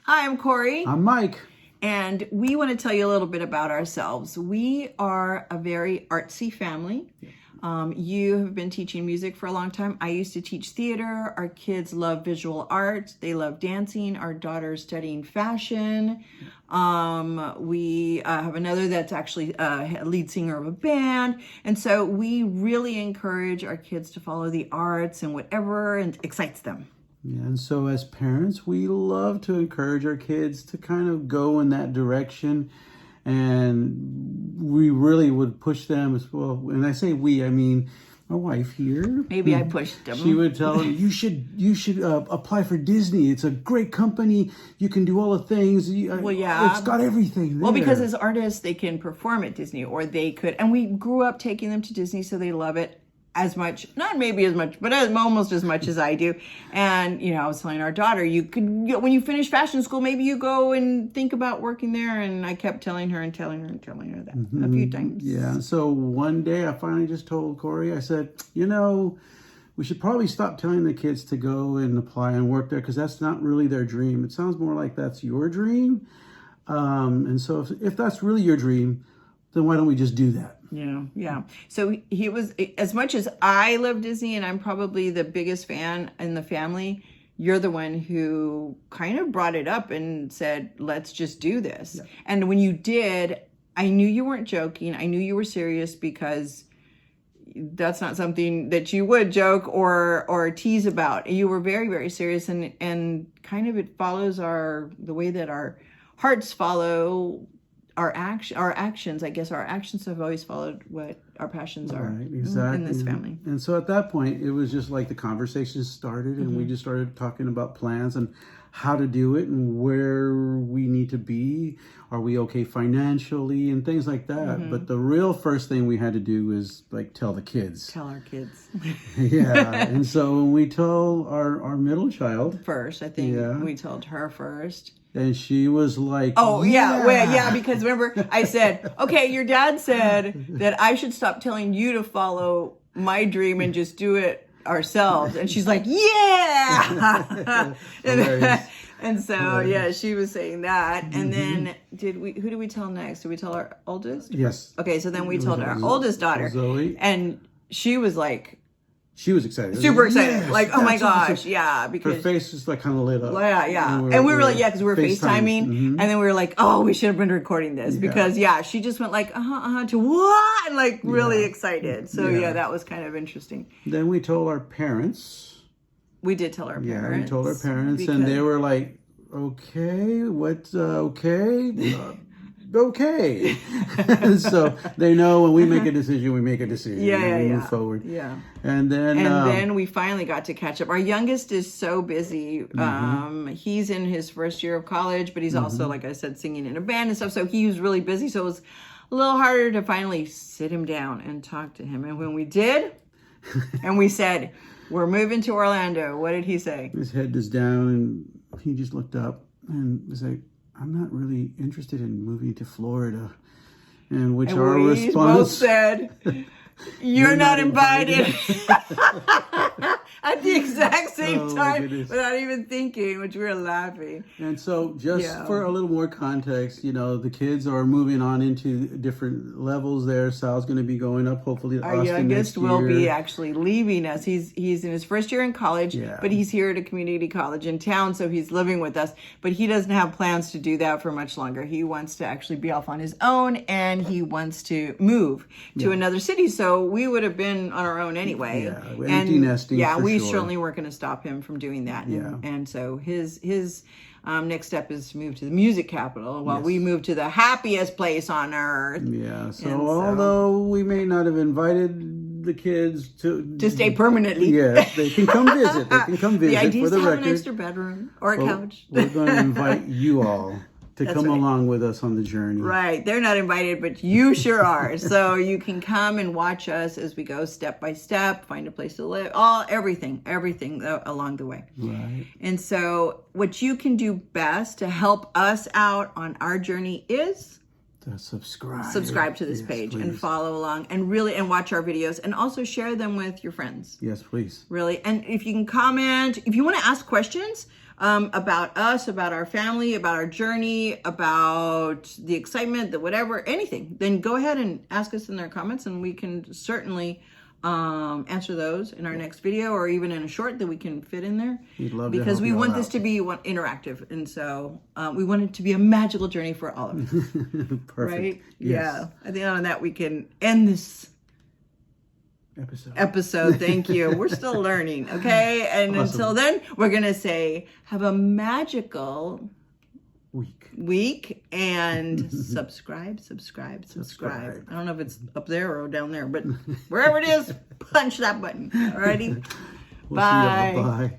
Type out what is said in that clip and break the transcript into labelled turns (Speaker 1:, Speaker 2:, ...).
Speaker 1: Hi, I'm Corey.
Speaker 2: I'm Mike.
Speaker 1: And we want to tell you a little bit about ourselves. We are a very artsy family. You have been teaching music for a long time. I used to teach theater. Our kids love visual art. They love dancing. Our daughter's studying fashion. We have another that's actually a lead singer of a band. And so we really encourage our kids to follow the arts and whatever excites them.
Speaker 2: Yeah, and so as parents, we love to encourage our kids to kind of go in that direction. And we really would push them as well. And I say we, I mean my wife here.
Speaker 1: Maybe I pushed them.
Speaker 2: She would tell them, you should apply for Disney. It's a great company. You can do all the things.
Speaker 1: Well, yeah.
Speaker 2: It's got everything there.
Speaker 1: Well, because as artists, they can perform at Disney, or they could. And we grew up taking them to Disney, so they love it as much, not maybe as much, but almost as much as I do. And, I was telling our daughter, you could, when you finish fashion school, maybe you go and think about working there. And I kept telling her that a few times.
Speaker 2: Yeah. So one day I finally just told Corey, I said, we should probably stop telling the kids to go and apply and work there, because that's not really their dream. It sounds more like that's your dream. And so if that's really your dream, then why don't we just do that?
Speaker 1: Yeah. So he was, as much as I love Disney and I'm probably the biggest fan in the family, you're the one who kind of brought it up and said, let's just do this. Yeah. And when you did, I knew you weren't joking. I knew you were serious, because that's not something that you would joke or tease about. You were very, very serious, and kind of it follows the way that our hearts follow our actions. I guess our actions have always followed what our passions are.
Speaker 2: Right, exactly.
Speaker 1: In this family.
Speaker 2: And so at that point, it was just like the conversation started, and we just started talking about plans and how to do it and where we need to be. Are we okay financially and things like that? But the real first thing we had to do is tell the kids.
Speaker 1: Tell our kids.
Speaker 2: Yeah. And so when we told our middle child
Speaker 1: first, I think we told her first.
Speaker 2: And she was like,
Speaker 1: oh, yeah. Well, yeah, because remember, I said, okay, your dad said that I should stop telling you to follow my dream and just do it ourselves. And she's like, yeah. And so, yeah, she was saying that. And then who did we tell next? Did we tell our oldest?
Speaker 2: Yes.
Speaker 1: Okay, so then we told our oldest daughter.
Speaker 2: Zoe.
Speaker 1: And she was like,
Speaker 2: she was excited.
Speaker 1: Super excited.
Speaker 2: Yes,
Speaker 1: like, oh my gosh.
Speaker 2: Awesome.
Speaker 1: Yeah. Because
Speaker 2: her face just kind of lit up.
Speaker 1: Yeah. And we were like, because we were FaceTiming. And then we were like, oh, we should have been recording this. Because, she just went like, to what? And really excited. So, that was kind of interesting.
Speaker 2: Then we told our parents.
Speaker 1: We did tell our parents.
Speaker 2: Yeah, we told our parents. And they were like, okay, what's okay? Okay. So they know when we make a decision, we make a decision.
Speaker 1: Yeah.
Speaker 2: We move forward.
Speaker 1: Yeah.
Speaker 2: And then
Speaker 1: we finally got to catch up. Our youngest is so busy. He's in his first year of college, but he's also, like I said, singing in a band and stuff. So he was really busy. So it was a little harder to finally sit him down and talk to him. And when we did, and we said, we're moving to Orlando, what did he say?
Speaker 2: His head is down, and he just looked up and was like, I'm not really interested in moving to Florida. And our response
Speaker 1: both said, you're not invited. At the exact same time, without even thinking, which we were laughing.
Speaker 2: And so just for a little more context, the kids are moving on into different levels there. Sal's going to be going up, hopefully, to Austin
Speaker 1: youngest
Speaker 2: next year.
Speaker 1: will be actually leaving us. He's in his first year in college, but he's here at a community college in town, so he's living with us. But he doesn't have plans to do that for much longer. He wants to actually be off on his own, and he wants to move to another city. So we would have been on our own anyway.
Speaker 2: Yeah, empty nesting.
Speaker 1: Yeah, we certainly weren't going to stop him from doing that. And so his next step is to move to the music capital while we move to the happiest place on earth.
Speaker 2: Yeah. So although we may not have invited the kids to
Speaker 1: stay permanently,
Speaker 2: they can come visit. They can come visit.
Speaker 1: The idea
Speaker 2: for
Speaker 1: is
Speaker 2: the
Speaker 1: to have
Speaker 2: record.
Speaker 1: an extra bedroom or a couch.
Speaker 2: We're going to invite you all to come along with us on the journey.
Speaker 1: Right. They're not invited, but you sure are. So you can come and watch us as we go step by step, find a place to live, everything along the way.
Speaker 2: Right.
Speaker 1: And so what you can do best to help us out on our journey is
Speaker 2: to
Speaker 1: subscribe to this page, please. And follow along and watch our videos, and also share them with your friends.
Speaker 2: Yes, please.
Speaker 1: Really. And if you can comment, if you want to ask questions, about us, about our family, about our journey, about the excitement, the whatever, anything, then go ahead and ask us in their comments, and we can certainly answer those in our next video, or even in a short that we can fit in there.
Speaker 2: We'd love to
Speaker 1: because
Speaker 2: help
Speaker 1: we
Speaker 2: you all
Speaker 1: want this
Speaker 2: out.
Speaker 1: to be interactive, and so we want it to be a magical journey for all of us.
Speaker 2: Perfect.
Speaker 1: Right?
Speaker 2: Yes.
Speaker 1: Yeah. I think on that we can end this
Speaker 2: Episode.
Speaker 1: Thank you. We're still learning, okay? And
Speaker 2: Awesome.
Speaker 1: until then, we're gonna say have a magical week and subscribe.
Speaker 2: Subscribe.
Speaker 1: I don't know if it's up there or down there, but wherever it is, punch that button. Alrighty.
Speaker 2: We'll
Speaker 1: Bye.
Speaker 2: See you. Bye.